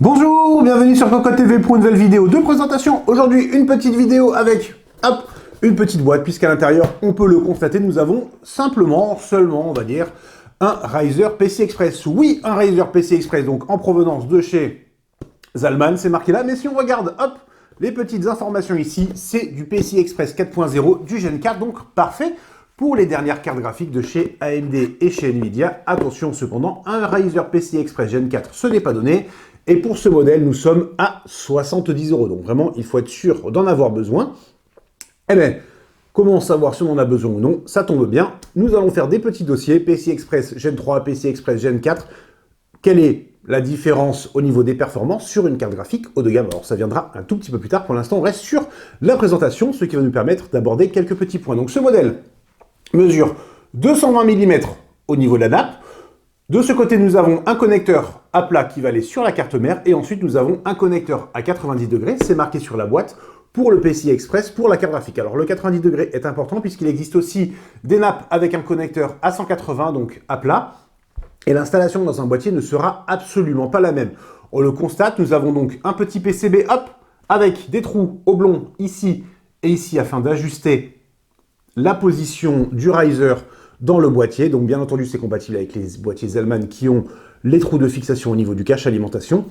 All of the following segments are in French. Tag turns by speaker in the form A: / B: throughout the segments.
A: Bonjour, bienvenue sur Cocotte TV pour une nouvelle vidéo de présentation. Aujourd'hui, une petite vidéo avec, hop, une petite boîte, puisqu'à l'intérieur, on peut le constater, nous avons seulement, on va dire, un Razer PC Express. Oui, un Razer PC Express, donc en provenance de chez Zalman, c'est marqué là. Mais si on regarde, hop, les petites informations ici, c'est du PC Express 4.0 du Gen 4, donc parfait pour les dernières cartes graphiques de chez AMD et chez Nvidia. Attention cependant, un Razer PC Express Gen 4, ce n'est pas donné. Et pour ce modèle, nous sommes à 70 €. Donc vraiment, il faut être sûr d'en avoir besoin. Eh bien, comment savoir si on en a besoin ou non? Ça tombe bien. Nous allons faire des petits dossiers. PC Express Gen 3, PC Express Gen 4. Quelle est la différence au niveau des performances sur une carte graphique haut de gamme? Alors ça viendra un tout petit peu plus tard. Pour l'instant, on reste sur la présentation, ce qui va nous permettre d'aborder quelques petits points. Donc ce modèle mesure 220 mm au niveau de la nappe. De ce côté, nous avons un connecteur à plat qui va aller sur la carte mère et ensuite nous avons un connecteur à 90 degrés, c'est marqué sur la boîte, pour le PCI Express, pour la carte graphique. Alors le 90 degrés est important puisqu'il existe aussi des nappes avec un connecteur à 180, donc à plat, et l'installation dans un boîtier ne sera absolument pas la même. On le constate, nous avons donc un petit PCB, hop, avec des trous oblongs ici et ici afin d'ajuster la position du riser dans le boîtier. Donc bien entendu, c'est compatible avec les boîtiers Zalman qui ont les trous de fixation au niveau du cache alimentation.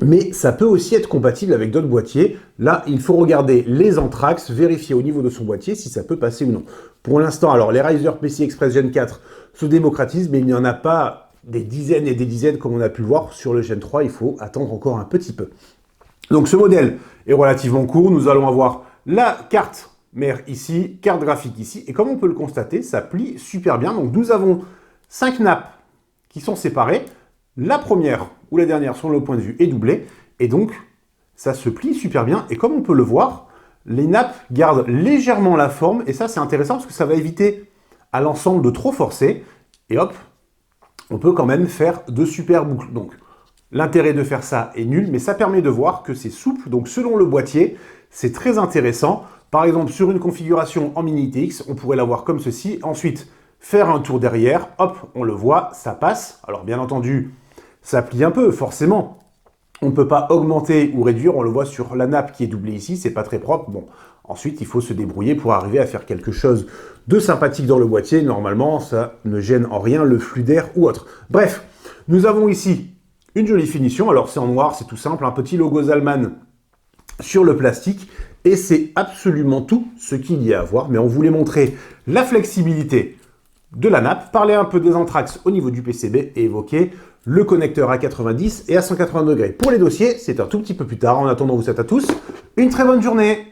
A: Mais ça peut aussi être compatible avec d'autres boîtiers. Là, il faut regarder les Anthrax, vérifier au niveau de son boîtier si ça peut passer ou non. Pour l'instant, alors les Razer PC Express Gen 4 se démocratisent, mais il n'y en a pas des dizaines et des dizaines comme on a pu le voir sur le Gen 3. Il faut attendre encore un petit peu. Donc ce modèle est relativement court. Nous allons avoir la carte mère ici, carte graphique ici, et comme on peut le constater, ça plie super bien. Donc nous avons 5 nappes qui sont séparées. La première ou la dernière, selon le point de vue, est doublée, et donc ça se plie super bien. Et comme on peut le voir, les nappes gardent légèrement la forme, et ça c'est intéressant parce que ça va éviter à l'ensemble de trop forcer, et hop, on peut quand même faire de super boucles. Donc l'intérêt de faire ça est nul, mais ça permet de voir que c'est souple, donc selon le boîtier, c'est très intéressant. Par exemple, sur une configuration en mini ITX, on pourrait l'avoir comme ceci. Ensuite, faire un tour derrière, hop, on le voit, ça passe. Alors bien entendu, ça plie un peu, forcément. On ne peut pas augmenter ou réduire, on le voit sur la nappe qui est doublée ici, c'est pas très propre. Bon, ensuite, il faut se débrouiller pour arriver à faire quelque chose de sympathique dans le boîtier. Normalement, ça ne gêne en rien le flux d'air ou autre. Bref, nous avons ici une jolie finition. Alors c'est en noir, c'est tout simple, un petit logo Zalman sur le plastique. Et c'est absolument tout ce qu'il y a à voir. Mais on voulait montrer la flexibilité de la nappe, parler un peu des Anthrax au niveau du PCB et évoquer le connecteur à 90 et à 180 degrés. Pour les dossiers, c'est un tout petit peu plus tard. En attendant, vous souhaite à tous une très bonne journée.